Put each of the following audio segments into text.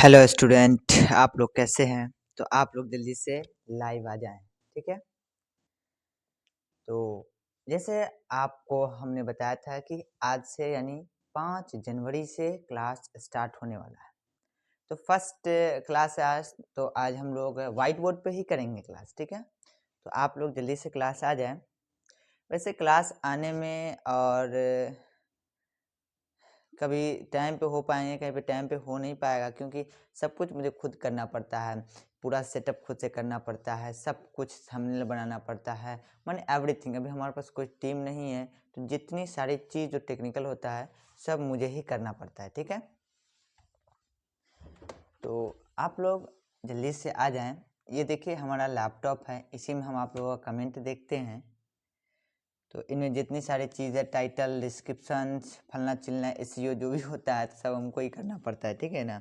Hello student, आप लोग कैसे हैं? तो आप लोग जल्दी से लाइव आ जाएं, ठीक है? तो जैसे आपको हमने बताया था कि आज से यानी 5 जनवरी से क्लास स्टार्ट होने वाला है। तो फर्स्ट क्लास है आज, तो आज हम लोग व्हाइट बोर्ड पे ही करेंगे क्लास, ठीक है? तो आप लोग जल्दी से क्लास आ जाएं। वैसे क्लास आने में और कभी टाइम पे हो पाएँगे, कहीं पे टाइम पे हो नहीं पाएगा क्योंकि सब कुछ मुझे खुद करना पड़ता है। पूरा सेटअप खुद से करना पड़ता है, सब कुछ थंबनेल बनाना पड़ता है, माने एवरीथिंग। अभी हमारे पास कोई टीम नहीं है, तो जितनी सारी चीज़ जो टेक्निकल होता है, सब मुझे ही करना पड़ता है, ठीक है? तो आप लोग जल्दी से आ जाएँ। ये देखिए हमारा लैपटॉप है, इसी में हम आप लोगों का कमेंट देखते हैं। तो इनमें जितनी सारी चीज़ें टाइटल, डिस्क्रिप्शंस, फलना-चिलना, एसईओ जो भी होता है, तो सब हमको ही करना पड़ता है, ठीक है ना?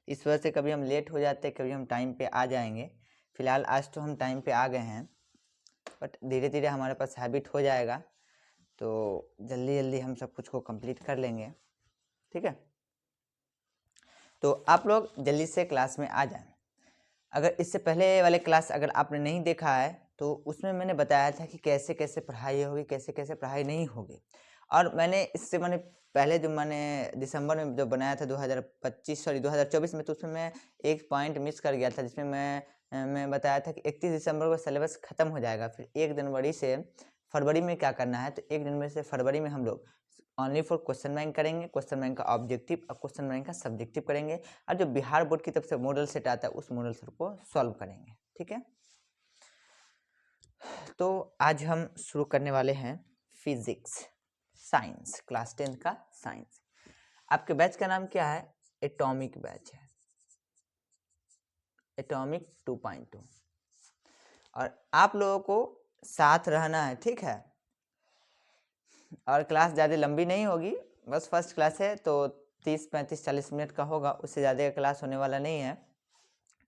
इस वजह से कभी हम लेट हो जाते हैं, कभी हम टाइम पे आ जाएँगे। फ़िलहाल आज तो हम टाइम पे आ गए हैं, बट धीरे-धीरे हमारे पास हैबिट हो जाएगा, तो जल्दी-जल्दी हम सब कुछ को कंप्लीट कर लेंगे, ठीक है? तो आप लोग जल्दी से क्लास में आ जाएँ। अगर इससे पहले वाले क्लास अगर आपने नहीं देखा है, तो उसमें मैंने बताया था कि कैसे-कैसे पढ़ाई होगी, कैसे-कैसे पढ़ाई नहीं होगी। और मैंने पहले जो मैंने दिसंबर में जो बनाया था 2025 सॉरी 2024 में, तो उसमें मैं एक पॉइंट मिस कर गया था, जिसमें मैं बताया था कि 31 दिसंबर को सिलेबस खत्म हो जाएगा। फिर 1 जनवरी से फरवरी में क्या करना है, तो 1 जनवरी से फरवरी में हम लोग ओनली फॉर क्वेश्चन बैंक करेंगे, क्वेश्चन बैंक का ऑब्जेक्टिव और क्वेश्चन बैंक का सब्जेक्टिव करेंगे, और जो बिहार बोर्ड की तरफ से मॉडल सेट आता है उस मॉडल सेट को सॉल्व करेंगे, ठीक है? तो आज हम शुरू करने वाले हैं फिजिक्स साइंस, क्लास 10 का साइंस। आपके बैच का नाम क्या है? एटॉमिक बैच है, एटॉमिक 2.2। और आप लोगों को साथ रहना है, ठीक है? और क्लास ज़्यादा लंबी नहीं होगी, बस फर्स्ट क्लास है तो 30, 35, 40 मिनट का होगा, उससे ज़्यादा क्लास होने वाला नहीं है,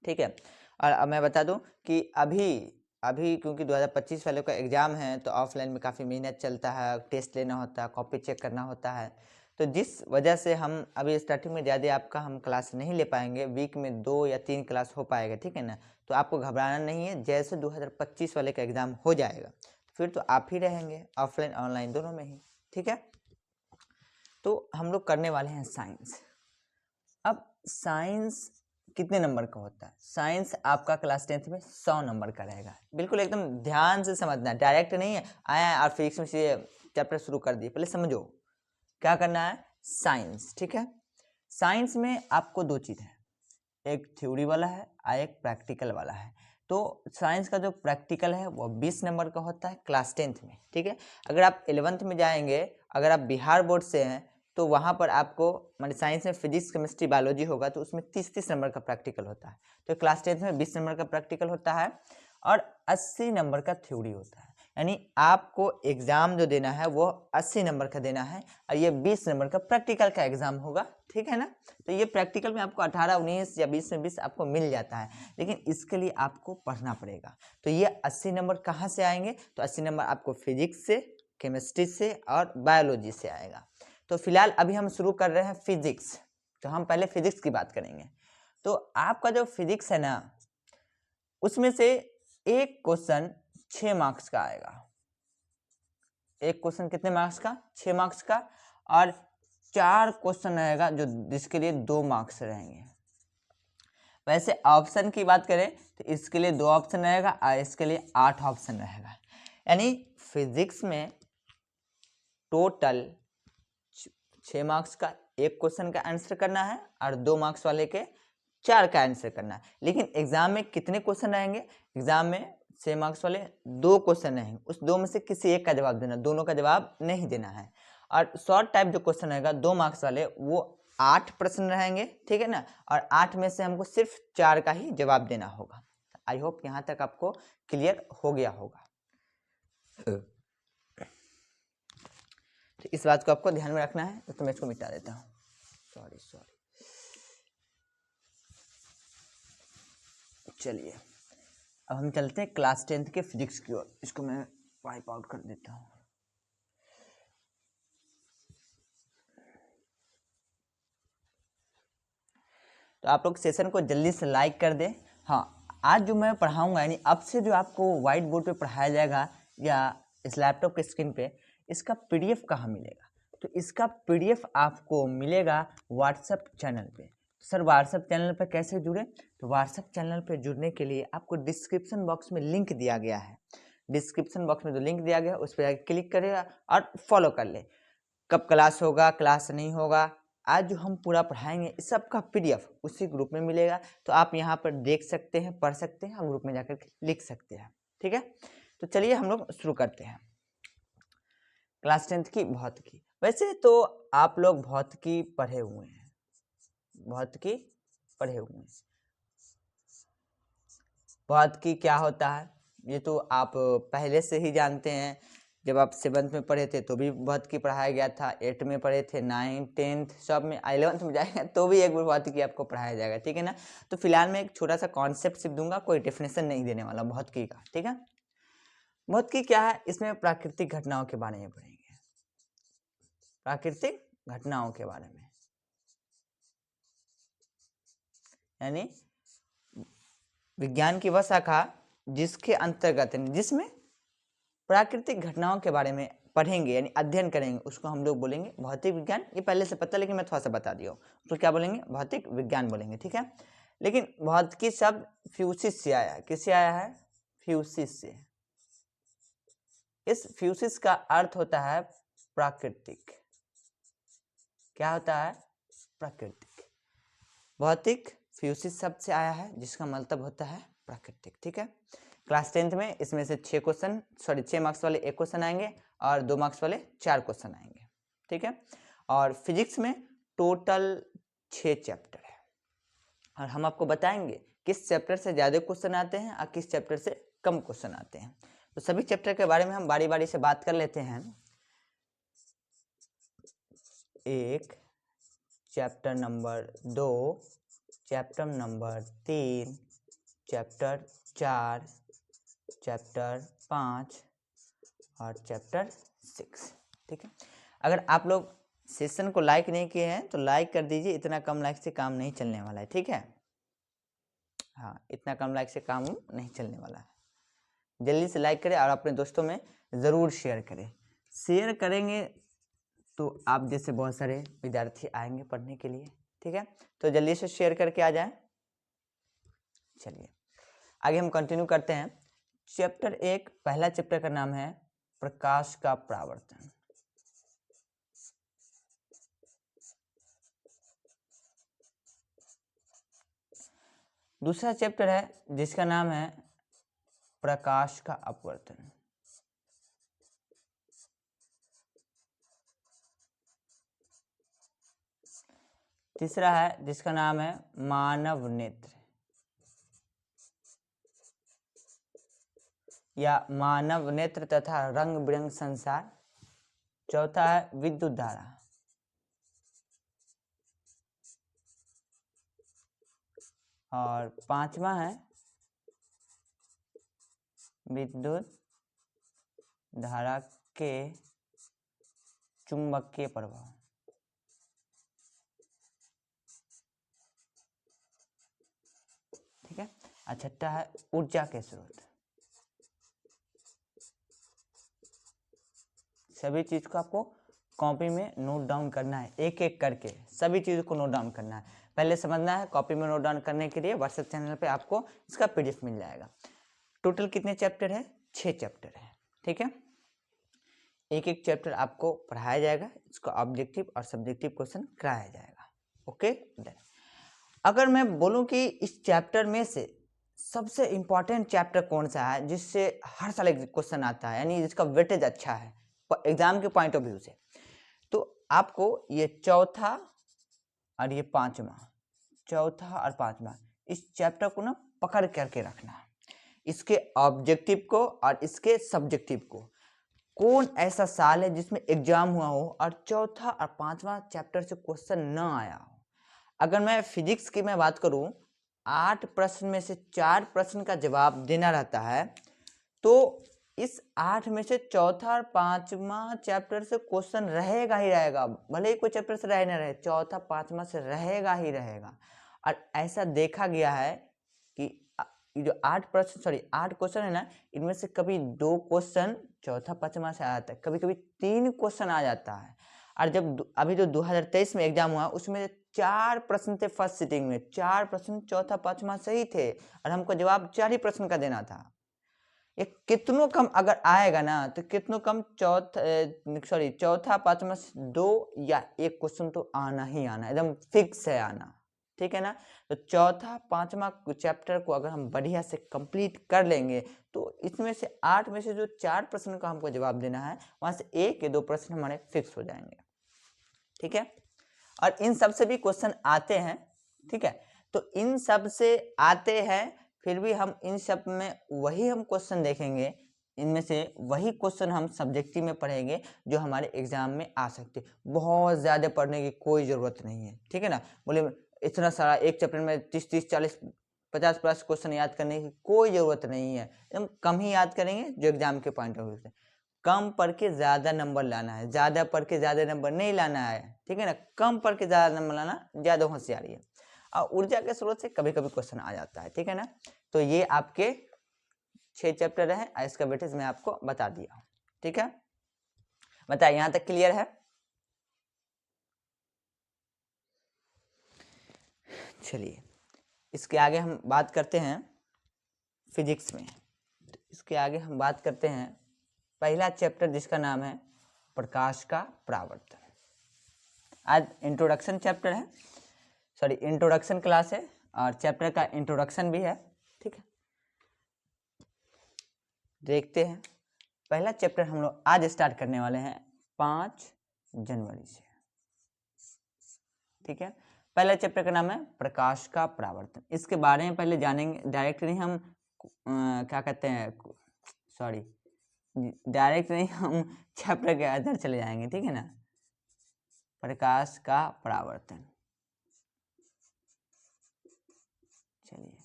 ठीक है? और अब मैं बता दूं कि अभी अभी क्योंकि 2025 वालों का एग्ज़ाम है, तो ऑफलाइन में काफ़ी मेहनत चलता है, टेस्ट लेना होता है, कॉपी चेक करना होता है। तो जिस वजह से हम अभी स्टार्टिंग में ज़्यादा आपका हम क्लास नहीं ले पाएंगे, वीक में 2 या 3 क्लास हो पाएगा, ठीक है ना? तो आपको घबराना नहीं है, जैसे 2025 वाले का एग्ज़ाम हो जाएगा फिर तो आप ही रहेंगे ऑफलाइन ऑनलाइन दोनों में ही, ठीक है? तो हम लोग करने वाले हैं साइंस। अब साइंस कितने नंबर का होता है? साइंस आपका क्लास 10th में 100 नंबर का रहेगा। बिल्कुल एकदम ध्यान से समझना है, डायरेक्ट नहीं है आया और फिजिक्स में से चैप्टर शुरू कर दिए। पहले समझो क्या करना है। साइंस, ठीक है? साइंस में आपको दो चीज़ है, एक थ्योरी वाला है और एक प्रैक्टिकल वाला है। तो साइंस का जो प्रैक्टिकल है वो 20 नंबर का होता है क्लास 10th में, ठीक है? अगर आप 11th में जाएंगे, अगर आप बिहार बोर्ड से हैं, तो वहाँ पर आपको मान साइंस में फिजिक्स, केमिस्ट्री, बायोलॉजी होगा, तो उसमें 30-30 नंबर का प्रैक्टिकल होता है। तो क्लास 10th में 20 नंबर का प्रैक्टिकल होता है और 80 नंबर का थ्योरी होता है। यानी आपको एग्जाम जो देना है वो 80 नंबर का देना है और ये 20 नंबर का प्रैक्टिकल का एग्जाम होगा, ठीक है ना? तो ये प्रैक्टिकल में आपको 18, 19 या 20 में 20 आपको मिल जाता है, लेकिन इसके लिए आपको पढ़ना पड़ेगा। तो ये 80 नंबर कहाँ से आएंगे? तो 80 नंबर आपको फिजिक्स से, केमिस्ट्री से और बायोलॉजी से आएगा। तो फिलहाल अभी हम शुरू कर रहे हैं फिजिक्स, तो हम पहले फिजिक्स की बात करेंगे। तो आपका जो फिजिक्स है ना, उसमें से एक क्वेश्चन 6 मार्क्स का आएगा। एक क्वेश्चन कितने मार्क्स का? 6 मार्क्स का। और 4 क्वेश्चन रहेगा जो जिसके लिए 2 मार्क्स रहेंगे। वैसे ऑप्शन की बात करें तो इसके लिए 2 ऑप्शन रहेगा और इसके लिए 8 ऑप्शन रहेगा। यानी फिजिक्स में टोटल 6 मार्क्स का एक क्वेश्चन का आंसर करना है और 2 मार्क्स वाले के 4 का आंसर करना है। लेकिन एग्जाम में कितने क्वेश्चन रहेंगे? एग्जाम में 6 मार्क्स वाले 2 क्वेश्चन रहेंगे, उस 2 में से किसी एक का जवाब देना, दोनों का जवाब नहीं देना है। और शॉर्ट टाइप जो क्वेश्चन रहेगा 2 मार्क्स वाले, वो 8 प्रश्न रहेंगे, ठीक है ना? और 8 में से हमको सिर्फ 4 का ही जवाब देना होगा। आई होप यहाँ तक आपको क्लियर हो गया होगा। तो इस बात को आपको ध्यान में रखना है, तो मैं इसको मिटा देता हूँ। सॉरी। चलिए अब हम चलते हैं क्लास 10th के फिजिक्स की ओर। इसको मैं वाइप आउट कर देता हूँ। तो आप लोग सेशन को जल्दी से लाइक कर दें। हाँ, आज जो मैं पढ़ाऊँगा यानी अब से जो आपको व्हाइट बोर्ड पे पढ़ाया जाएगा या इस लैपटॉप के स्क्रीन पे, इसका PDF कहाँ मिलेगा? तो इसका PDF आपको मिलेगा व्हाट्सएप चैनल पे। सर व्हाट्सएप चैनल पर कैसे जुड़े? तो व्हाट्सएप चैनल पर जुड़ने के लिए आपको डिस्क्रिप्शन बॉक्स में लिंक दिया गया है। डिस्क्रिप्शन बॉक्स में जो लिंक दिया गया है उस पर जाकर क्लिक करेगा और फॉलो कर ले। कब क्लास होगा, क्लास नहीं होगा, आज जो हम पूरा पढ़ाएंगे इस सब का PDF उसी ग्रुप में मिलेगा। तो आप यहाँ पर देख सकते हैं, पढ़ सकते हैं, ग्रुप में जाकर लिख सकते हैं। ठीक है, तो चलिए हम लोग शुरू करते हैं। क्लास 10th की भौतिकी। वैसे तो आप लोग भौतिकी पढ़े हुए हैं, भौतिकी पढ़े हुए हैं। भौतिकी क्या होता है ये तो आप पहले से ही जानते हैं। जब आप 7th में पढ़े थे तो भी भौतिकी पढ़ाया गया था, 8th में पढ़े थे, 9th 10th सब में, 11th में जाएगा तो भी एक बार भौतिकी आपको पढ़ाया जाएगा। ठीक है ना। तो फिलहाल मैं एक छोटा सा कॉन्सेप्ट सिर्फ दूंगा, कोई डेफिनेशन नहीं देने वाला भौतिकी का। ठीक है, भौतिकी क्या है, इसमें प्राकृतिक घटनाओं के बारे में पढ़ेंगे, प्राकृतिक घटनाओं के बारे में, यानी विज्ञान की वह शाखा जिसके अंतर्गत जिसमें प्राकृतिक घटनाओं के बारे में पढ़ेंगे यानी अध्ययन करेंगे, उसको हम लोग बोलेंगे भौतिक विज्ञान। ये पहले से पता, लेकिन मैं थोड़ा सा बता दिया हूँ, तो क्या बोलेंगे, भौतिक विज्ञान बोलेंगे। ठीक है, लेकिन भौतिकी शब्द फ्यूसिस से आया है। किससे आया है? फ्यूसिस से। इस फ्यूसिस का अर्थ होता है प्राकृतिक। क्या होता है? प्राकृतिक। भौतिक फ्यूसिस शब्द से आया है जिसका मतलब होता है प्राकृतिक। ठीक है, क्लास 10th में इसमें से 6 मार्क्स वाले 1 क्वेश्चन आएंगे और 2 मार्क्स वाले 4 क्वेश्चन आएंगे। ठीक है, और फिजिक्स में टोटल 6 चैप्टर है और हम आपको बताएंगे किस चैप्टर से ज़्यादा क्वेश्चन आते हैं और किस चैप्टर से कम क्वेश्चन आते हैं। तो सभी चैप्टर के बारे में हम बारी बारी से बात कर लेते हैं। 1, chapter number 2, chapter number 3, chapter 4, chapter 5 और चैप्टर 6। ठीक है, अगर आप लोग सेशन को लाइक नहीं किए हैं तो लाइक कर दीजिए, इतना कम लाइक से काम नहीं चलने वाला है। ठीक है, हाँ, इतना कम लाइक से काम नहीं चलने वाला है। जल्दी से लाइक करें और अपने दोस्तों में ज़रूर शेयर करें। शेयर करेंगे तो आप जैसे बहुत सारे विद्यार्थी आएंगे पढ़ने के लिए। ठीक है, तो जल्दी से शेयर करके आ जाएं। चलिए आगे हम कंटिन्यू करते हैं। चैप्टर 1, पहला चैप्टर का नाम है प्रकाश का परावर्तन। दूसरा चैप्टर है जिसका नाम है प्रकाश का अपवर्तन। तीसरा है जिसका नाम है मानव नेत्र या मानव नेत्र तथा रंग बिरंग संसार। चौथा है विद्युत धारा। और पांचवा है विद्युत धारा के चुंबकीय प्रभाव। ठीक है, और छठा है ऊर्जा के स्रोत। सभी चीज को आपको कॉपी में नोट डाउन करना है, एक एक करके सभी चीज़ों को नोट डाउन करना है। पहले समझना है, कॉपी में नोट डाउन करने के लिए व्हाट्सएप चैनल पे आपको इसका PDF मिल जाएगा। टोटल कितने चैप्टर है? 6 चैप्टर है। ठीक है, एक एक चैप्टर आपको पढ़ाया जाएगा, इसका ऑब्जेक्टिव और सब्जेक्टिव क्वेश्चन कराया जाएगा। ओके, अगर मैं बोलूं कि इस चैप्टर में से सबसे इंपॉर्टेंट चैप्टर कौन सा है जिससे हर साल एक क्वेश्चन आता है, यानी जिसका वेटेज अच्छा है एग्जाम के पॉइंट ऑफ व्यू से, तो आपको ये चौथा और ये पांचवा, चौथा और पांचवा इस चैप्टर को ना पकड़ करके रखना है, इसके ऑब्जेक्टिव को और इसके सब्जेक्टिव को। कौन ऐसा साल है जिसमें एग्जाम हुआ हो और चौथा और पांचवा चैप्टर से क्वेश्चन न आया हो? अगर मैं फिजिक्स की मैं बात करूं, 8 प्रश्न में से 4 प्रश्न का जवाब देना रहता है, तो इस 8 में से चौथा और पांचवा चैप्टर से क्वेश्चन रहेगा ही रहेगा, भले ही कोई चैप्टर से रहे ना रहे, चौथा पांचवा से रहेगा ही रहेगा। और ऐसा देखा गया है कि ये जो 8 क्वेश्चन है ना, इनमें से कभी 2 क्वेश्चन चौथा पांचवा से आ जाता है, कभी कभी 3 क्वेश्चन आ जाता है। और जब अभी जो 2023 में एग्जाम हुआ उसमें 4 प्रश्न थे फर्स्ट सिटिंग में, 4 प्रश्न चौथा पांचवा सही थे और हमको जवाब 4 ही प्रश्न का देना था। ये कितनों कम अगर आएगा ना तो कितनों कम चौथा पांचवा 2 या 1 क्वेश्चन तो आना ही आना, एकदम फिक्स है आना, ठीक है ना। तो चौथा पांचवा चैप्टर को अगर हम बढ़िया से कंप्लीट कर लेंगे तो इसमें से 8 में से जो 4 प्रश्न का हमको जवाब देना है वहां से 1 या 2 प्रश्न हमारे फिक्स हो जाएंगे, ठीक है। और इन सब से भी क्वेश्चन आते हैं, ठीक है। तो इन सब से आते हैं, फिर भी हम इन सब में वही हम क्वेश्चन देखेंगे, इनमें से वही क्वेश्चन हम सब्जेक्टिव में पढ़ेंगे जो हमारे एग्जाम में आ सकते। बहुत ज़्यादा पढ़ने की कोई ज़रूरत नहीं है, ठीक है ना। बोले इतना सारा एक चैप्टर में 30 40 50 प्लस क्वेश्चन याद करने की कोई ज़रूरत नहीं है, एकदम कम ही याद करेंगे जो एग्जाम के पॉइंट ऑफ व्यू से। कम पढ़ के ज़्यादा नंबर लाना है, ज़्यादा पढ़ के ज़्यादा नंबर नहीं लाना है, ठीक है ना। कम पढ़ के ज़्यादा नंबर लाना ज़्यादा होशियारी है। और ऊर्जा के स्रोत से कभी कभी क्वेश्चन आ जाता है, ठीक है ना। तो ये आपके 6 चैप्टर है, इसका वेटेज मैं आपको बता दिया, ठीक है। बताइए यहाँ तक क्लियर है। चलिए इसके आगे हम बात करते हैं फिजिक्स में। इसके आगे हम बात करते हैं पहला चैप्टर जिसका नाम है प्रकाश का परावर्तन। आज इंट्रोडक्शन चैप्टर है, इंट्रोडक्शन क्लास है और चैप्टर का इंट्रोडक्शन भी है, ठीक है। देखते हैं पहला चैप्टर हम लोग आज स्टार्ट करने वाले हैं 5 जनवरी से, ठीक है। पहला चैप्टर का नाम है प्रकाश का परावर्तन। इसके बारे में पहले जानेंगे, डायरेक्ट नहीं हम क्या कहते हैं, डायरेक्ट नहीं हम चैप्टर के अंदर चले जाएंगे, ठीक है ना। प्रकाश का परावर्तन, चलिए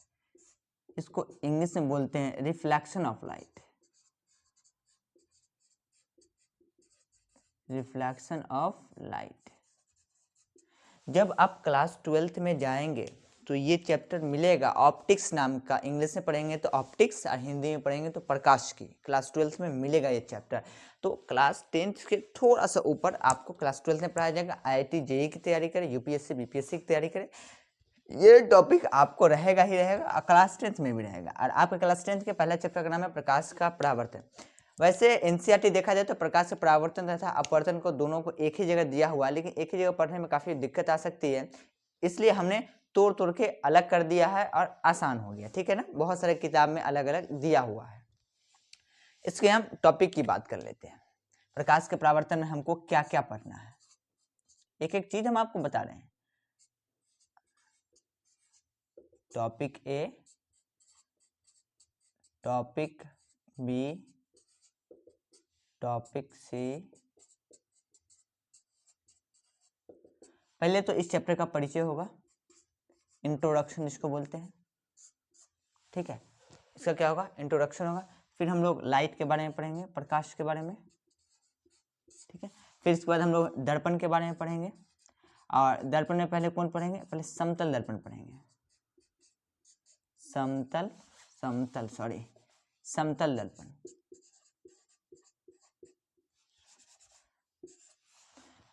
इसको इंग्लिश में बोलते हैं reflection of light, reflection of light. जब आप क्लास 12th में जाएंगे तो ये चैप्टर मिलेगा, ऑप्टिक्स नाम का, इंग्लिश में पढ़ेंगे तो ऑप्टिक्स और हिंदी में पढ़ेंगे तो प्रकाश की। क्लास 12th में मिलेगा ये चैप्टर। तो क्लास 10th के थोड़ा सा ऊपर आपको क्लास 12th में पढ़ाया जाएगा। IIT JEE की तैयारी करें, UPSC BPSC की तैयारी करें, ये टॉपिक आपको रहेगा ही रहेगा और क्लास 10th में भी रहेगा। और आपके क्लास 10th के पहला चैप्टर का नाम है प्रकाश का परावर्तन। वैसे NCERT देखा जाए तो प्रकाश से परावर्तन तथा अपवर्तन को दोनों को एक ही जगह दिया हुआ है, लेकिन एक ही जगह पढ़ने में काफ़ी दिक्कत आ सकती है, इसलिए हमने तोड़ तोड़ के अलग कर दिया है और आसान हो गया, ठीक है ना। बहुत सारे किताब में अलग अलग दिया हुआ है। इसके हम टॉपिक की बात कर लेते हैं। प्रकाश के परावर्तन में हमको क्या क्या पढ़ना है, एक एक चीज हम आपको बता रहे हैं। टॉपिक ए, टॉपिक बी, टॉपिक सी। पहले तो इस चैप्टर का परिचय होगा, इंट्रोडक्शन जिसको बोलते हैं, ठीक है। इसका क्या होगा, इंट्रोडक्शन होगा। फिर हम लोग लाइट के बारे में पढ़ेंगे, प्रकाश के बारे में, ठीक है। फिर इसके बाद हम लोग दर्पण के बारे में पढ़ेंगे, और दर्पण में पहले कौन पढ़ेंगे, पहले समतल दर्पण पढ़ेंगे, समतल दर्पण।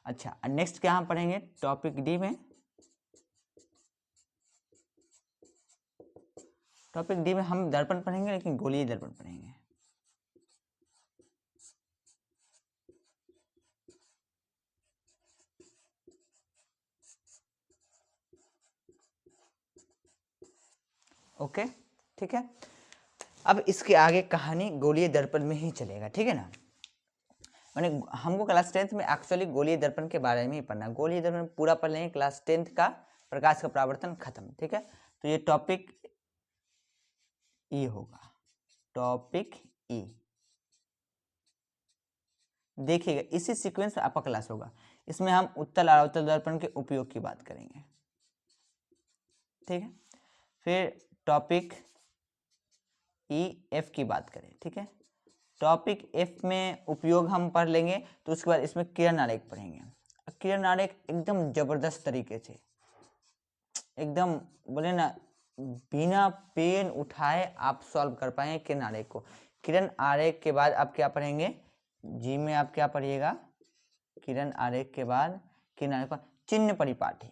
अच्छा, नेक्स्ट क्या हम पढ़ेंगे, टॉपिक डी में, टॉपिक डी में हम दर्पण पढ़ेंगे लेकिन गोलीय दर्पण पढ़ेंगे। ओके, ठीक है। अब इसके आगे कहानी गोलीय दर्पण में ही चलेगा, ठीक है ना। मैंने हमको क्लास 10th में एक्चुअली गोलीय दर्पण के बारे में ही पढ़ना, गोलीय दर्पण पूरा पढ़ लेंगे, क्लास 10th का प्रकाश का परावर्तन खत्म, ठीक है। तो ये टॉपिक ई होगा, टॉपिक ई। देखिएगा इसी सीक्वेंस में आपका क्लास होगा। इसमें हम उत्तल और अवतल दर्पण के उपयोग की बात करेंगे, ठीक है। फिर टॉपिक ई एफ की बात करें, ठीक है। टॉपिक एफ में उपयोग हम पढ़ लेंगे, तो उसके बाद इसमें किरण आरेख पढ़ेंगे। किरण आरेख एकदम जबरदस्त तरीके से, एकदम बोले ना बिना पेन उठाए आप सॉल्व कर पाएंगे किरण आरेख को। किरण आरेख के बाद आप क्या पढ़ेंगे, जी में आप क्या पढ़िएगा, किरण आरेख के बाद किरण आरेख पर चिन्ह परिपाटी,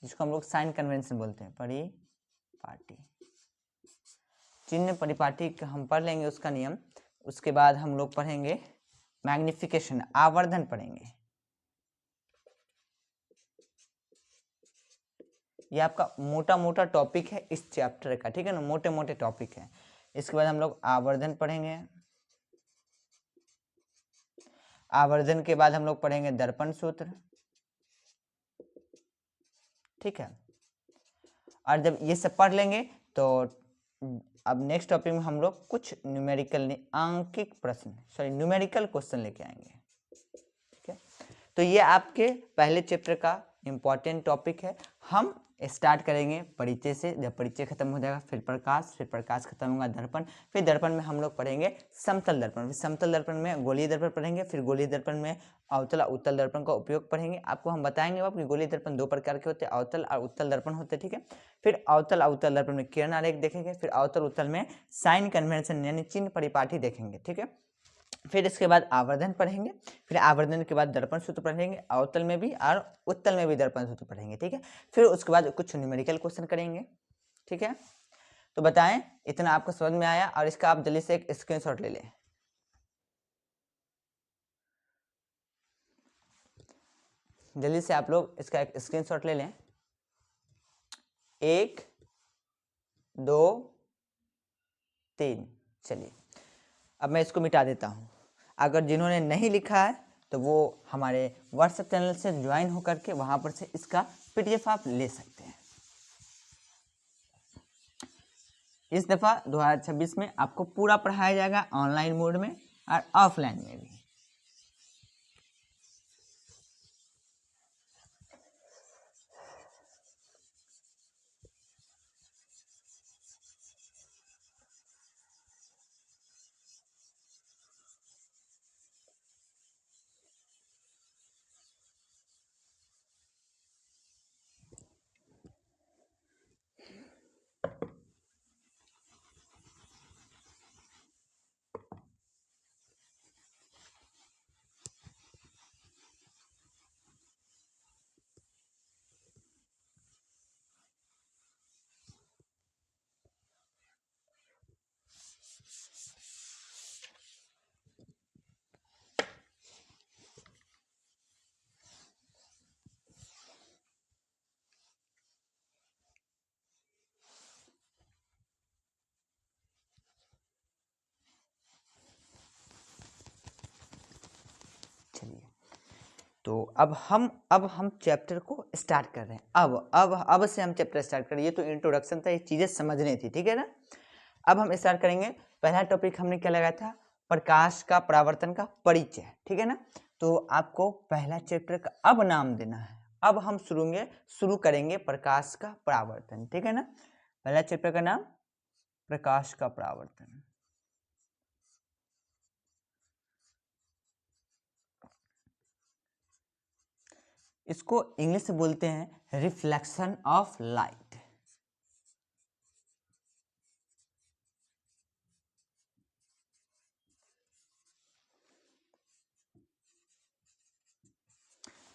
जिसको हम लोग साइन कन्वेंशन बोलते हैं, परिपाटी, चिन्ह परिपाटी हम पढ़ लेंगे उसका नियम। उसके बाद हम लोग पढ़ेंगे मैग्निफिकेशन, आवर्धन पढ़ेंगे। ये आपका मोटा मोटा टॉपिक है इस चैप्टर का, ठीक है ना, मोटे मोटे टॉपिक है। इसके बाद हम लोग आवर्धन पढ़ेंगे। आवर्धन के बाद हम लोग पढ़ेंगे दर्पण सूत्र, ठीक है। और जब ये सब पढ़ लेंगे तो अब नेक्स्ट टॉपिक में हम लोग कुछ न्यूमेरिकल आंकिक प्रश्न, सॉरी न्यूमेरिकल क्वेश्चन लेके आएंगे, ठीक है। तो ये आपके पहले चैप्टर का इम्पॉर्टेंट टॉपिक है। हम स्टार्ट करेंगे परिचय से, जब परिचय खत्म हो जाएगा फिर प्रकाश खत्म होगा दर्पण, फिर दर्पण में हम लोग पढ़ेंगे समतल दर्पण, फिर समतल दर्पण में गोलीय दर्पण पढ़ेंगे, फिर गोलीय दर्पण में अवतल और उत्तल दर्पण का उपयोग पढ़ेंगे। आपको हम बताएंगे अब कि गोलीय दर्पण दो प्रकार के होते हैं, अवतल और उत्तल दर्पण होते हैं, ठीक है। फिर अवतल और उत्तल दर्पण में किरण आरेख देखेंगे, फिर अवतल उत्तल में साइन कन्वेंशन यानी चिन्ह परिपाटी देखेंगे, ठीक है। फिर इसके बाद आवर्धन पढ़ेंगे, फिर आवर्धन के बाद दर्पण सूत्र पढ़ेंगे, अवतल में भी और उत्तल में भी दर्पण सूत्र पढ़ेंगे, ठीक है। फिर उसके बाद कुछ न्यूमेरिकल क्वेश्चन करेंगे, ठीक है। तो बताएं इतना आपको समझ में आया, और इसका आप जल्दी से एक स्क्रीनशॉट ले लें। जल्दी से आप लोग इसका एक स्क्रीनशॉट ले लें। 1 2 3, चलिए अब मैं इसको मिटा देता हूं। अगर जिन्होंने नहीं लिखा है तो वो हमारे व्हाट्सएप चैनल से ज्वाइन होकर के वहां पर से इसका पीडीएफ आप ले सकते हैं। इस दफा 2026 में आपको पूरा पढ़ाया जाएगा ऑनलाइन मोड में और ऑफलाइन में भी। चलिए तो अब हम चैप्टर को स्टार्ट कर रहे हैं। अब से हम चैप्टर स्टार्ट कर रहे हैं। ये तो इंट्रोडक्शन था, ये चीजें समझनी थी, ठीक है ना। अब हम स्टार्ट करेंगे। पहला टॉपिक हमने क्या लगाया था, प्रकाश का परावर्तन का परिचय, ठीक है ना। तो आपको पहला चैप्टर का अब नाम देना है। अब हम शुरू करेंगे प्रकाश का परावर्तन, ठीक है ना। पहला चैप्टर का नाम प्रकाश का परावर्तन। इसको इंग्लिश से बोलते हैं रिफ्लेक्शन ऑफ लाइट।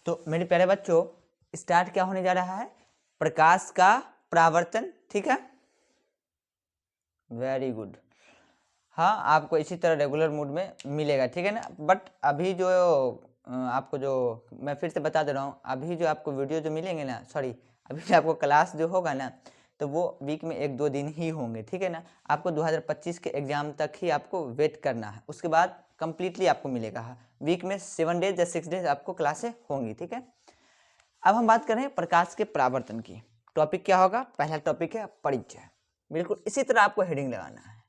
तो मेरे प्यारे बच्चों स्टार्ट क्या होने जा रहा है, प्रकाश का परावर्तन, ठीक है। Very good. हाँ आपको इसी तरह रेगुलर मूड में मिलेगा, ठीक है ना। बट अभी जो आपको जो मैं फिर से बता दे रहा हूँ, अभी जो आपको वीडियो जो मिलेंगे ना, सॉरी अभी जो आपको क्लास जो होगा ना, तो वो वीक में 1-2 दिन ही होंगे, ठीक है ना। आपको 2025 के एग्जाम तक ही आपको वेट करना है, उसके बाद कंप्लीटली आपको मिलेगा। वीक में 7 डेज या 6 डेज आपको क्लासें होंगी, ठीक है। अब हम बात करें प्रकाश के परावर्तन की। टॉपिक क्या होगा, पहला टॉपिक है परिचय। बिल्कुल इसी तरह आपको हेडिंग लगाना है।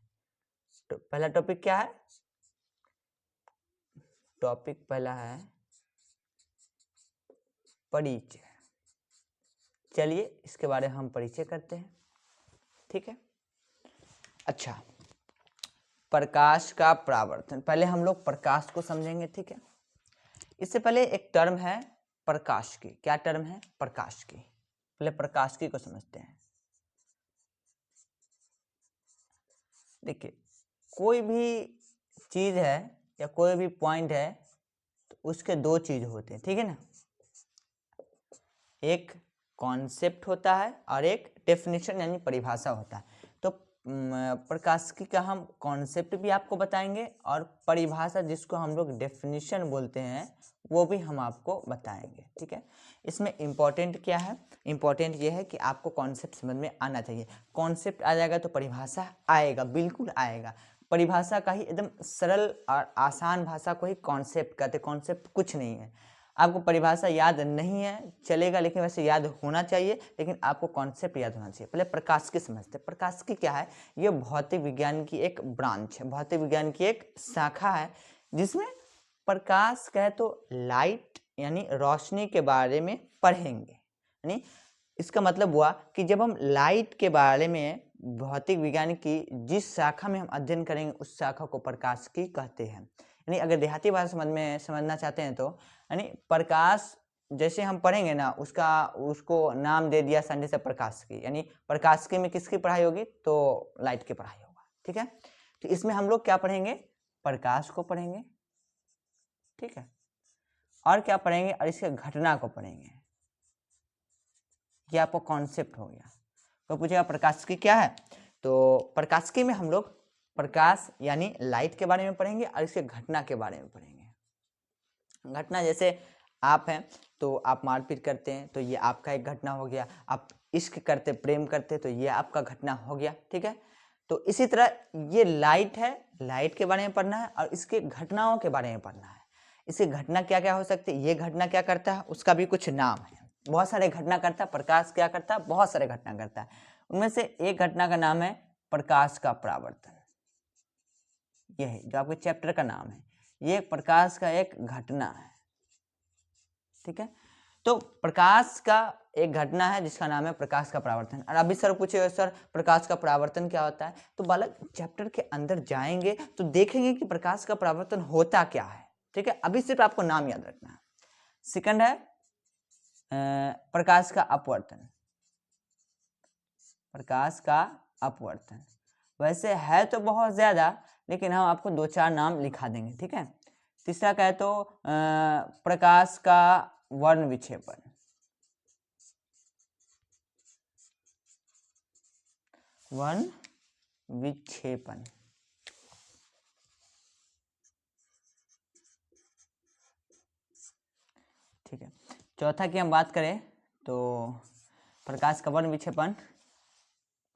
तो पहला टॉपिक क्या है, टॉपिक पहला है परिचय। चलिए इसके बारे में हम परिचय करते हैं, ठीक है। अच्छा, प्रकाश का परावर्तन, पहले हम लोग प्रकाश को समझेंगे, ठीक है। इससे पहले एक टर्म है प्रकाश की। क्या टर्म है? प्रकाश की। पहले प्रकाश की को समझते हैं। देखिए, कोई भी चीज है या कोई भी पॉइंट है तो उसके दो चीज होते हैं, ठीक है ना। एक कॉन्सेप्ट होता है और एक डेफिनेशन यानी परिभाषा होता है। तो प्रकाशिकी का हम कॉन्सेप्ट भी आपको बताएंगे और परिभाषा जिसको हम लोग डेफिनेशन बोलते हैं वो भी हम आपको बताएंगे, ठीक है। इसमें इम्पोर्टेंट क्या है? इम्पोर्टेंट ये है कि आपको कॉन्सेप्ट समझ में आना चाहिए। कॉन्सेप्ट आ जाएगा तो परिभाषा आएगा, बिल्कुल आएगा। परिभाषा का ही एकदम सरल और आसान भाषा को ही कॉन्सेप्ट कहते। कॉन्सेप्ट कुछ नहीं है। आपको परिभाषा याद नहीं है चलेगा, लेकिन वैसे याद होना चाहिए, लेकिन आपको कॉन्सेप्ट याद होना चाहिए। पहले प्रकाशिकी समझते हैं। प्रकाशिकी क्या है? ये भौतिक विज्ञान की एक ब्रांच है, भौतिक विज्ञान की एक शाखा है जिसमें प्रकाश कहे तो लाइट यानी रोशनी के बारे में पढ़ेंगे। यानी इसका मतलब हुआ कि जब हम लाइट के बारे में भौतिक विज्ञान की जिस शाखा में हम अध्ययन करेंगे उस शाखा को प्रकाशिकी कहते हैं। यानी अगर देहाती भाषा समझना चाहते हैं तो यानी प्रकाश जैसे हम पढ़ेंगे ना उसको नाम दे दिया संडे से प्रकाशिकी। यानी प्रकाशिकी में किसकी पढ़ाई होगी? तो लाइट की पढ़ाई होगा, ठीक है। तो इसमें हम लोग क्या पढ़ेंगे? प्रकाश को पढ़ेंगे, ठीक है। और क्या पढ़ेंगे? और इसके घटना को पढ़ेंगे। ये आपको कॉन्सेप्ट हो गया। तो पूछेगा प्रकाशिकी क्या है? तो प्रकाशिकी में हम लोग प्रकाश यानी लाइट के बारे में पढ़ेंगे और इसके घटना के बारे में पढ़ेंगे। घटना जैसे आप हैं तो आप मारपीट करते हैं तो ये आपका एक घटना हो गया। आप इश्क करते, प्रेम करते तो ये आपका घटना हो गया, ठीक है। तो इसी तरह ये लाइट है, लाइट के बारे में पढ़ना है और इसके घटनाओं के बारे में पढ़ना है। इसकी घटना क्या क्या हो सकती है? ये घटना क्या करता है उसका भी कुछ नाम है। बहुत सारे घटना करता है। प्रकाश क्या करता है? बहुत सारे घटना करता है। उनमें से एक घटना का नाम है प्रकाश का परावर्तन। यह है जो आपके चैप्टर का नाम है। ये प्रकाश का एक घटना है, ठीक है। तो प्रकाश का एक घटना है जिसका नाम है प्रकाश का परावर्तन। और अभी सर पूछे सर प्रकाश का परावर्तन क्या होता है? तो बालक चैप्टर के अंदर जाएंगे तो देखेंगे कि प्रकाश का परावर्तन होता क्या है, ठीक है। अभी सिर्फ आपको नाम याद रखना है। सेकंड है प्रकाश का अपवर्तन। प्रकाश का अपवर्तन वैसे है तो बहुत ज्यादा, लेकिन हम आपको दो चार नाम लिखा देंगे, ठीक है। तीसरा कहे तो प्रकाश का वर्ण विक्षेपण। वर्ण विक्षेपण, ठीक है। चौथा की हम बात करें तो प्रकाश का वर्ण विक्षेपण,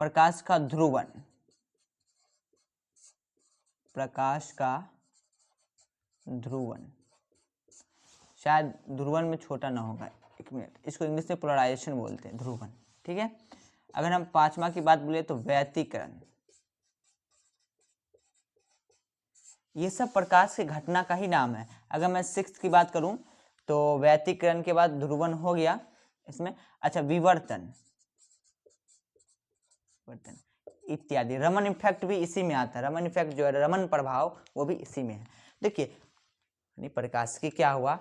प्रकाश का ध्रुवन। प्रकाश का ध्रुवन, शायद ध्रुवन में छोटा ना होगा, एक मिनट, इसको इंग्लिश में पोलराइजेशन बोलते हैं, ध्रुवन, ठीक है। अगर हम पांचवा की बात बोले तो व्यतिकरण। ये सब प्रकाश के घटना का ही नाम है। अगर मैं सिक्स्थ की बात करूं तो व्यतिकरण के बाद ध्रुवन हो गया इसमें। अच्छा, विवर्तन, इत्यादि। रमन इफेक्ट भी इसी में आता है। रमन इफेक्ट जो है, रमन प्रभाव, वो भी इसी में है। देखिए प्रकाश की क्या हुआ?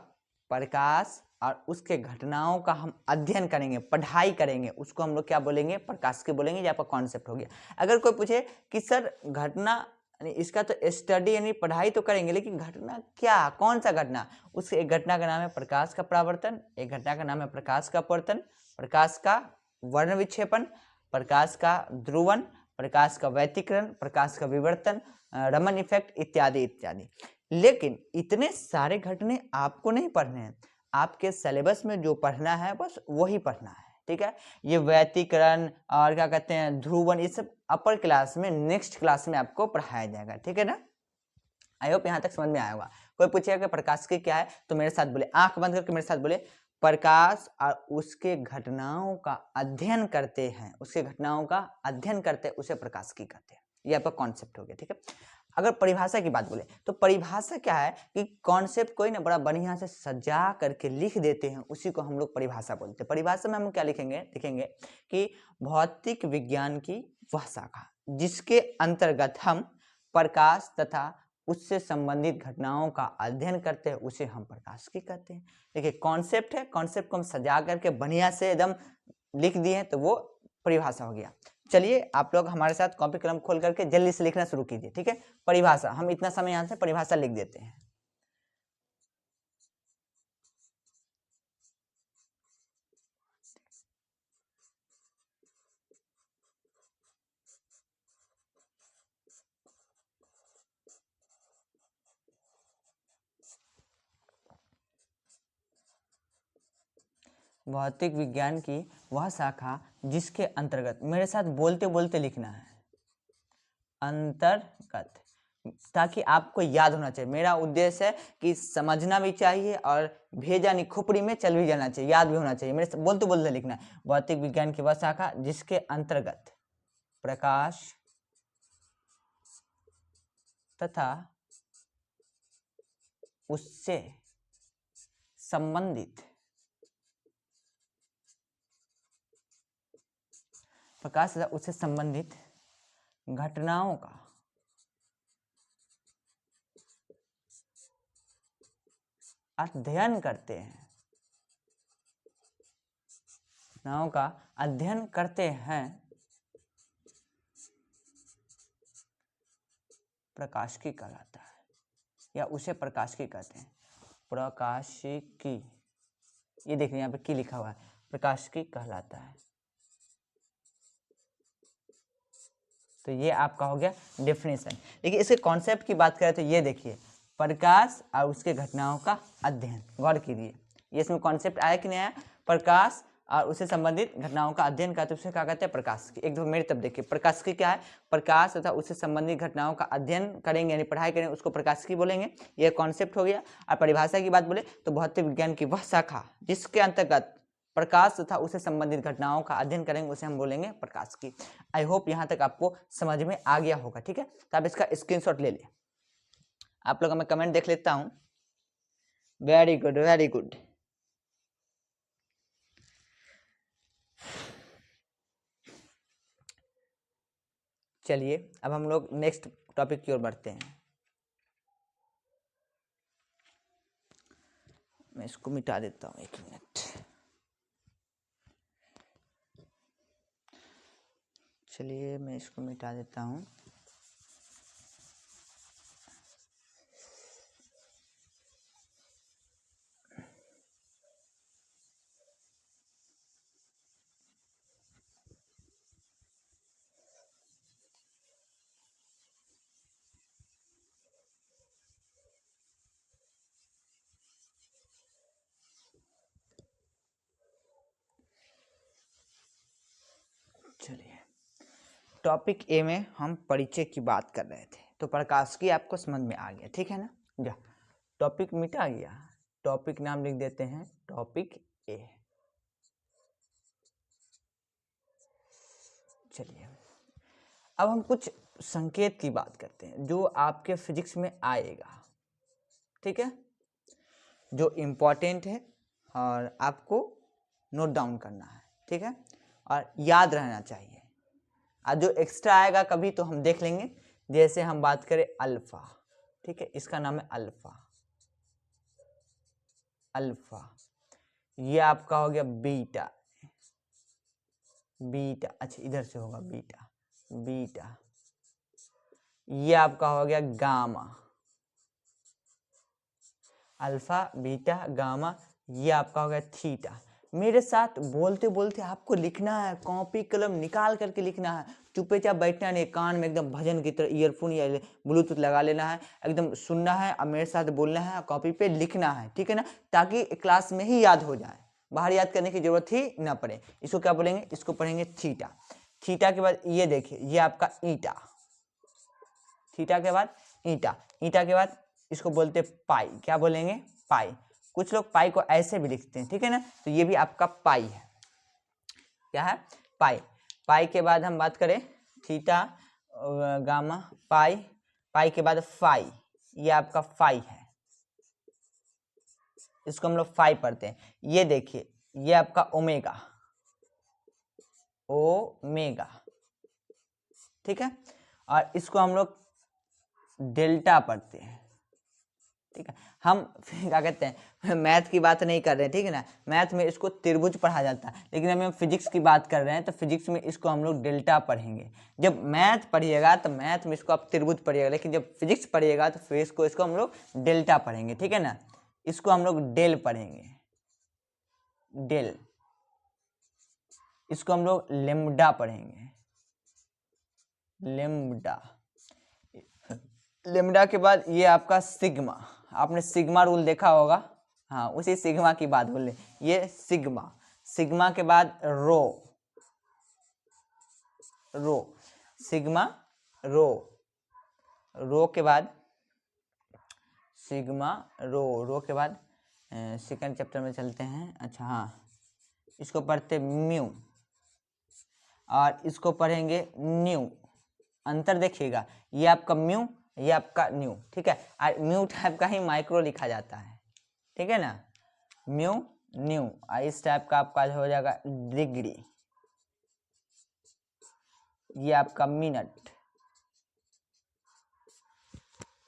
प्रकाश और उसके घटनाओं का हम अध्ययन करेंगे, पढ़ाई करेंगे, उसको हम लोग क्या बोलेंगे? प्रकाश की बोलेंगे। यहाँ पर कॉन्सेप्ट हो गया। अगर कोई पूछे कि सर घटना, इसका तो स्टडी यानी पढ़ाई तो करेंगे, लेकिन घटना क्या, कौन सा घटना? उस एक घटना का नाम है प्रकाश का परावर्तन, एक घटना का नाम है प्रकाश का अपवर्तन, प्रकाश का वर्ण विक्षेपण, प्रकाश का ध्रुवन, प्रकाश का व्यतिकरण, प्रकाश का विवर्तन, रमन इफेक्ट, इत्यादि इत्यादि। लेकिन इतने सारे घटने आपको नहीं पढ़ने हैं। आपके सिलेबस में जो पढ़ना है बस वही पढ़ना है, ठीक है। ये व्यतिकरण और क्या कहते हैं ध्रुवन, ये सब अपर क्लास में, नेक्स्ट क्लास में आपको पढ़ाया जाएगा, ठीक है ना। आई होप यहाँ तक समझ में आया होगा। कोई पूछेगा कि प्रकाश की क्या है तो मेरे साथ बोले, आंख बंद करके मेरे साथ बोले, प्रकाश और उसके घटनाओं का अध्ययन करते हैं, उसके घटनाओं का अध्ययन करते हैं, उसे प्रकाश की कहते हैं। ये आपका कॉन्सेप्ट हो गया, ठीक है। अगर परिभाषा की बात बोले तो परिभाषा क्या है कि कॉन्सेप्ट कोई ना बड़ा बढ़िया से सजा करके लिख देते हैं, उसी को हम लोग परिभाषा बोलते हैं। परिभाषा में हम क्या लिखेंगे? लिखेंगे कि भौतिक विज्ञान की वह शाखा जिसके अंतर्गत हम प्रकाश तथा उससे संबंधित घटनाओं का अध्ययन करते हैं उसे हम प्रकाशिकी कहते हैं। देखिए कॉन्सेप्ट है, कॉन्सेप्ट को हम सजा करके बढ़िया से एकदम लिख दिए तो वो परिभाषा हो गया। चलिए आप लोग हमारे साथ कॉपी कलम खोल करके जल्दी से लिखना शुरू कीजिए, ठीक है। परिभाषा, हम इतना समय यहाँ से परिभाषा लिख देते हैं। भौतिक विज्ञान की वह शाखा जिसके अंतर्गत, मेरे साथ बोलते बोलते लिखना है, अंतर्गत, ताकि आपको याद होना चाहिए। मेरा उद्देश्य है कि समझना भी चाहिए और भेजा नहीं खोपड़ी में चल भी जाना चाहिए, याद भी होना चाहिए। मेरे बोलते बोलते लिखना है। भौतिक विज्ञान की वह शाखा जिसके अंतर्गत प्रकाश तथा उससे संबंधित प्रकाश तथा उससे संबंधित घटनाओं का अध्ययन करते हैं, घटनाओं का अध्ययन करते हैं, प्रकाशिकी कहलाता है, या उसे प्रकाशिकी कहते हैं। प्रकाशिकी, ये देखिए यहाँ पे की लिखा हुआ है, प्रकाशिकी कहलाता है। तो ये आपका हो गया डेफिनेशन। देखिए इसके कॉन्सेप्ट की बात करें तो ये देखिए, प्रकाश और उसके घटनाओं का अध्ययन, गौर कीजिए ये इसमें कॉन्सेप्ट आया कि नहीं आया। प्रकाश और उससे संबंधित घटनाओं का अध्ययन करते उसे क्या कहते हैं, प्रकाशिकी। एक दो मेरी तब देखिए, प्रकाशिकी क्या है, प्रकाश तथा उससे संबंधित घटनाओं का अध्ययन करेंगे यानी पढ़ाई करेंगे उसको प्रकाशिकी बोलेंगे, ये कॉन्सेप्ट हो गया। और परिभाषा की बात बोले तो भौतिक विज्ञान की वह शाखा जिसके अंतर्गत प्रकाश तथा उससे संबंधित घटनाओं का अध्ययन करेंगे उसे हम बोलेंगे प्रकाशिकी। आई होप यहाँ तक आपको समझ में आ गया होगा, ठीक है। तो आप इसका स्क्रीनशॉट ले लें। आप लोग का मैं कमेंट देख लेता हूँ। Very good very good. चलिए अब हम लोग नेक्स्ट टॉपिक की ओर बढ़ते हैं। मैं इसको मिटा देता हूँ, एक मिनट। चलिए मैं इसको मिटा देता हूँ। चलिए टॉपिक ए में हम परिचय की बात कर रहे थे, तो प्रकाशिकी आपको समझ में आ गया, ठीक है ना। जा टॉपिक मिटा गया, टॉपिक नाम लिख देते हैं टॉपिक ए। चलिए अब हम कुछ संकेत की बात करते हैं जो आपके फिजिक्स में आएगा, ठीक है, जो इम्पोर्टेंट है और आपको नोट डाउन करना है, ठीक है, और याद रहना चाहिए। और जो एक्स्ट्रा आएगा कभी तो हम देख लेंगे। जैसे हम बात करें अल्फा, ठीक है, इसका नाम है अल्फा, अल्फा। ये आपका हो गया बीटा, बीटा, अच्छा इधर से होगा बीटा, बीटा। ये आपका हो गया गामा, अल्फा बीटा गामा। ये आपका हो गया थीटा। मेरे साथ बोलते बोलते आपको लिखना है, कॉपी कलम निकाल करके लिखना है, चुपचाप बैठना नहीं, कान में एकदम भजन की तरह ईयरफोन या ब्लूटूथ लगा लेना है, एकदम सुनना है और मेरे साथ बोलना है, कॉपी पे लिखना है, ठीक है ना, ताकि क्लास में ही याद हो जाए, बाहर याद करने की जरूरत ही ना पड़े। इसको क्या बोलेंगे, इसको पढ़ेंगे थीटा। थीटा के बाद ये देखिए, ये आपका ईटा, थीटा के बाद ईटा, ईटा के बाद इसको बोलते पाई, क्या बोलेंगे, पाई। कुछ लोग पाई को ऐसे भी लिखते हैं, ठीक है ना, तो ये भी आपका पाई है, क्या है, पाई। पाई के बाद हम बात करें थीटा गामा पाई, पाई के बाद फाई, ये आपका फाई है, इसको हम लोग फाई पढ़ते हैं। ये देखिए ये आपका ओमेगा, ओमेगा, ठीक है, और इसको हम लोग डेल्टा पढ़ते हैं, ठीक है। हम क्या कहते हैं, मैथ की बात नहीं कर रहे हैं, ठीक है ना। मैथ में इसको त्रिभुज पढ़ा जाता है, लेकिन अभी हम फिजिक्स की बात कर रहे हैं, तो फिजिक्स में इसको हम लोग डेल्टा पढ़ेंगे। जब मैथ पढ़िएगा तो मैथ में इसको आप त्रिभुज पढ़िएगा, लेकिन जब फिजिक्स पढ़िएगा तो फिर इसको हम लोग डेल्टा पढ़ेंगे, ठीक है ना। इसको हम लोग डेल पढ़ेंगे, डेल। इसको हम लोग लेम्डा पढ़ेंगे, लेम्डा। लेम्डा के बाद ये आपका सिग्मा, आपने सिग्मा रूल देखा होगा, हाँ उसी सिग्मा की बात बोल रहे, ये सिग्मा। सिग्मा के बाद रो, रो, सिग्मा रो, रो के बाद सिग्मा रो, रो के बाद सेकंड चैप्टर में चलते हैं। अच्छा हाँ, इसको पढ़ते म्यू और इसको पढ़ेंगे न्यू। अंतर देखिएगा, ये आपका म्यू, ये आपका न्यू, ठीक है। और म्यू टाइप का ही माइक्रो लिखा जाता है, ठीक है ना, म्यू न्यू। और इस टाइप का आपका हो जाएगा डिग्री, ये आपका मिनट,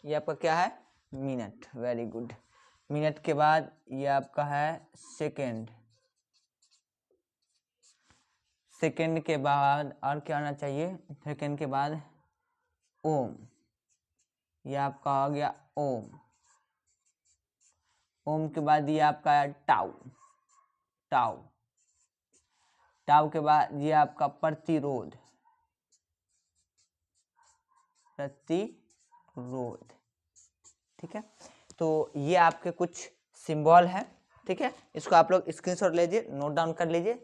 ये आपका क्या है, मिनट, वेरी गुड। मिनट के बाद ये आपका है सेकेंड, सेकेंड के बाद और क्या आना चाहिए, सेकेंड के बाद ओम, ये आपका आ गया ओम। ओम के बाद ये आपका है टाउ, टाउ। टाउ के बाद ये आपका प्रतिरोध, प्रतिरोध, ठीक है। तो ये आपके कुछ सिंबल है, ठीक है। इसको आप लोग स्क्रीनशॉट लीजिए, नोट डाउन कर लीजिए,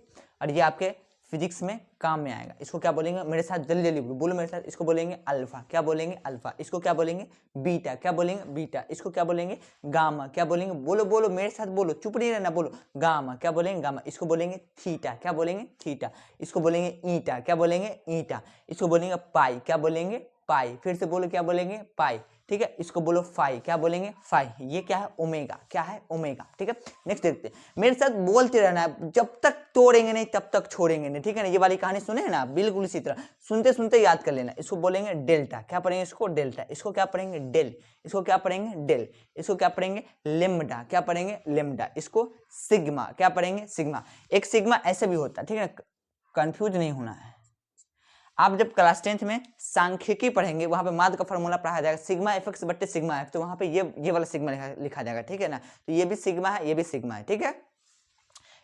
और ये आपके फिजिक्स में काम में आएगा। इसको क्या बोलेंगे, मेरे साथ जल्दी जल्दी बोलो मेरे साथ। इसको बोलेंगे अल्फा, क्या बोलेंगे अल्फा। इसको क्या बोलेंगे बीटा, क्या बोलेंगे बीटा। इसको क्या बोलेंगे गामा, क्या बोलेंगे, बोलो बोलो मेरे साथ बोलो, चुप नहीं रहना, बोलो गामा, क्या बोलेंगे गामा। इसको बोलेंगे थीटा, क्या बोलेंगे थीटा। इसको बोलेंगे ईटा, क्या बोलेंगे ईटा। इसको बोलेंगे पाई, क्या बोलेंगे पाई। फिर से बोलो क्या बोलेंगे पाई, ठीक है। इसको बोलो फाई, क्या बोलेंगे फाई। ये क्या है ओमेगा, क्या है ओमेगा, ठीक है। नेक्स्ट देखते हैं, मेरे साथ बोलते रहना है, जब तक तोड़ेंगे नहीं तब तक छोड़ेंगे नहीं, ठीक है ना। ये वाली कहानी सुने हैं ना, बिल्कुल इसी तरह सुनते सुनते याद कर लेना। इसको बोलेंगे डेल्टा, क्या पढ़ेंगे इसको डेल्टा। इसको क्या पढ़ेंगे डेल, इसको क्या पढ़ेंगे डेल। इसको क्या पढ़ेंगे लेम्डा, क्या पढ़ेंगे लेम्डा। इसको सिग्मा, क्या पढ़ेंगे सिग्मा। एक सिग्मा ऐसे भी होता है, ठीक है, कंफ्यूज नहीं होना है। आप जब क्लास 10th में सांख्यिकी पढ़ेंगे, वहां पे माध्य का फॉर्मूला पढ़ाया जाएगा, सिग्मा एफ एक्स बट्टे सिग्मा एफ, तो वहां पे ये वाला सिग्मा लिखा जाएगा, ठीक है ना। तो ये भी सिग्मा है, ये भी सिग्मा है, ठीक है।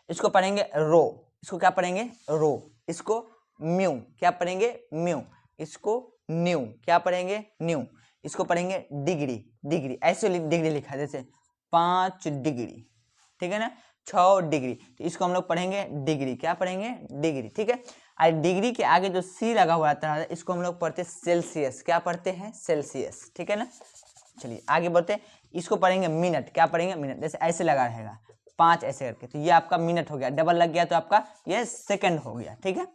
इसको पढ़ेंगे रो, इसको क्या पढ़ेंगे रो। इसको म्यू, क्या पढ़ेंगे म्यू। इसको न्यू, क्या पढ़ेंगे न्यू। इसको पढ़ेंगे डिग्री, डिग्री ऐसे डिग्री लिखा है, जैसे 5 डिग्री, ठीक है ना, 6 डिग्री। तो इसको हम लोग पढ़ेंगे डिग्री, क्या पढ़ेंगे डिग्री, ठीक है। और डिग्री के आगे जो सी लगा हुआ आता है, इसको हम लोग पढ़ते हैं सेल्सियस, क्या पढ़ते हैं सेल्सियस, ठीक है ना। चलिए आगे बढ़ते हैं, इसको पढ़ेंगे मिनट, क्या पढ़ेंगे मिनट। जैसे ऐसे लगा रहेगा 5 ऐसे करके, तो ये आपका मिनट हो गया, डबल लग गया तो आपका ये सेकंड हो गया, ठीक है।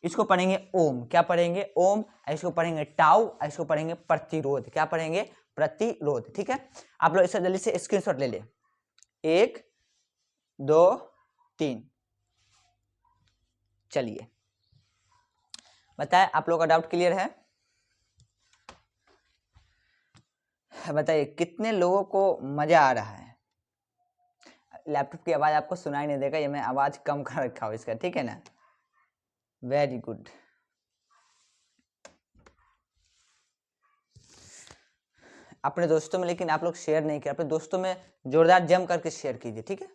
इसको पढ़ेंगे ओम, क्या पढ़ेंगे ओम। इसको पढ़ेंगे टाउ, इसको पढ़ेंगे प्रतिरोध, क्या पढ़ेंगे प्रतिरोध, ठीक है। आप लोग इसे जल्दी से स्क्रीनशॉट ले ले, 1 2 3। चलिए बताएं, आप लोगों का डाउट क्लियर है, बताइए कितने लोगों को मजा आ रहा है। लैपटॉप की आवाज आपको सुनाई नहीं देगा, ये मैं आवाज कम कर रखा हूं इसका, ठीक है ना, वेरी गुड। अपने दोस्तों में, लेकिन आप लोग शेयर नहीं किया, अपने दोस्तों में जोरदार जम करके शेयर कीजिए, ठीक है।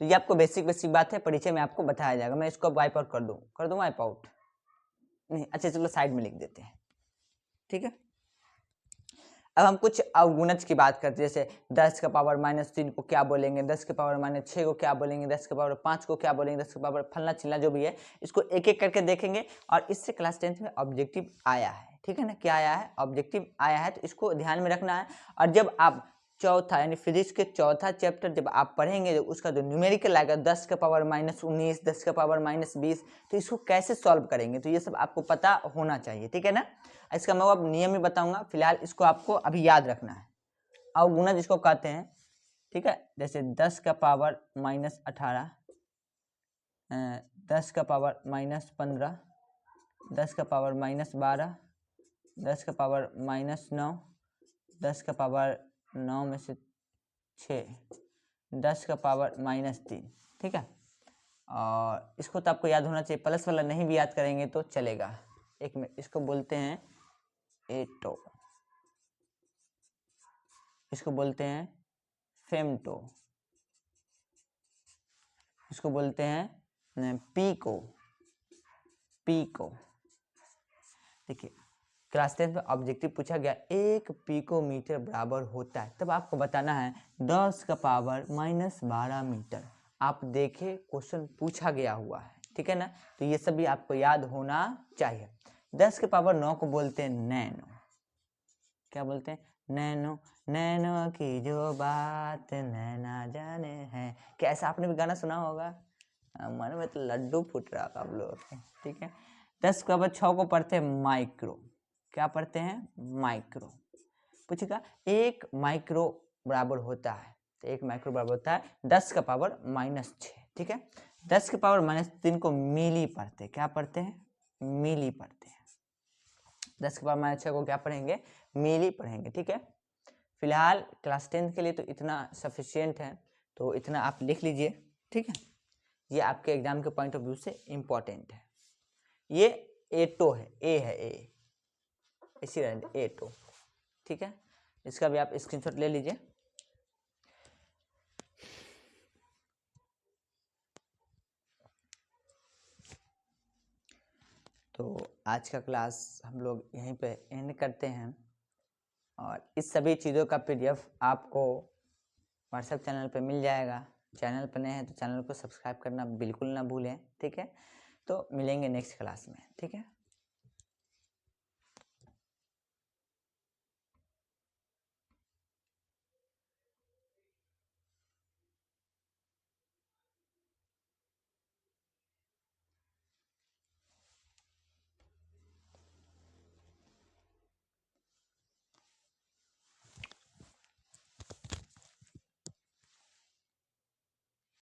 तो ये आपको बेसिक बेसिक बात है, परिचय में आपको बताया जाएगा। मैं इसको वाइप आउट कर दूं वाइप आउट नहीं, अच्छा चलो साइड में लिख देते हैं, ठीक है। अब हम कुछ अवगुणज की बात करते हैं, जैसे 10 का पावर -3 को क्या बोलेंगे, 10 के पावर -6 को क्या बोलेंगे, 10 के पावर 5 को क्या बोलेंगे, 10 के पावर फलना चिल्ला जो भी है, इसको एक एक करके देखेंगे। और इससे क्लास 10th में ऑब्जेक्टिव आया है, ठीक है ना, क्या आया है ऑब्जेक्टिव आया है, तो इसको ध्यान में रखना है। और जब आप चौथा यानी फिजिक्स के चौथा चैप्टर जब आप पढ़ेंगे, उसका जो न्यूमेरिकल आएगा 10 का पावर -19, 10 का पावर -20, तो इसको कैसे सॉल्व करेंगे, तो ये सब आपको पता होना चाहिए, ठीक है ना। इसका मैं अब नियम ही बताऊंगा, फिलहाल इसको आपको अभी याद रखना है। अवगुणज जिसको कहते हैं, ठीक है। जैसे 10 का पावर -18, 10 का पावर -15, 10 का पावर -12, 10 का पावर -9, 10 का पावर 9 में से 6, 10 का पावर -3, ठीक है। और इसको तो आपको याद होना चाहिए, प्लस वाला नहीं भी याद करेंगे तो चलेगा। एक में इसको बोलते हैं एटो, इसको बोलते हैं फेमटो, इसको बोलते हैं पीको, पीको। देखिए क्लास 10 में ऑब्जेक्टिव पूछा गया 1 पिकोमीटर बराबर होता है, तब आपको बताना है 10 का पावर -12 मीटर। आप देखें क्वेश्चन पूछा गया हुआ है, ठीक है ना। तो ये सब भी आपको याद होना चाहिए। 10 के पावर 9 को बोलते हैं नैनो। क्या बोलते हैं? नैनो। नैनो की जो बात नैना जाने है। क्या ऐसा आपने भी गाना सुना होगा? मन में तो लड्डू फूट रहा था आप लोगों के, ठीक है। 10 के पावर 6 को पढ़ते हैं माइक्रो। क्या पढ़ते हैं? माइक्रो। पूछेगा 1 माइक्रो बराबर होता है, तो 1 माइक्रो बराबर होता है 10 का पावर -6, ठीक है। 10 के पावर -3 को मिली पढ़ते हैं। क्या पढ़ते हैं? मिली पढ़ते हैं। 10 के पावर -6 को क्या पढ़ेंगे? मिली पढ़ेंगे, ठीक है। फिलहाल क्लास 10 के लिए तो इतना सफिशियंट है, तो इतना आप लिख लीजिए, ठीक है। ये आपके एग्जाम के पॉइंट ऑफ व्यू से इम्पोर्टेंट है। ये एटो है, ए है, ए इसी रहने एटो, ठीक है। इसका भी आप स्क्रीनशॉट ले लीजिए। तो आज का क्लास हम लोग यहीं पे एंड करते हैं, और इस सभी चीज़ों का PDF आपको व्हाट्सएप चैनल पे मिल जाएगा। चैनल पर नए हैं तो चैनल को सब्सक्राइब करना बिल्कुल ना भूलें, ठीक है। तो मिलेंगे नेक्स्ट क्लास में, ठीक है।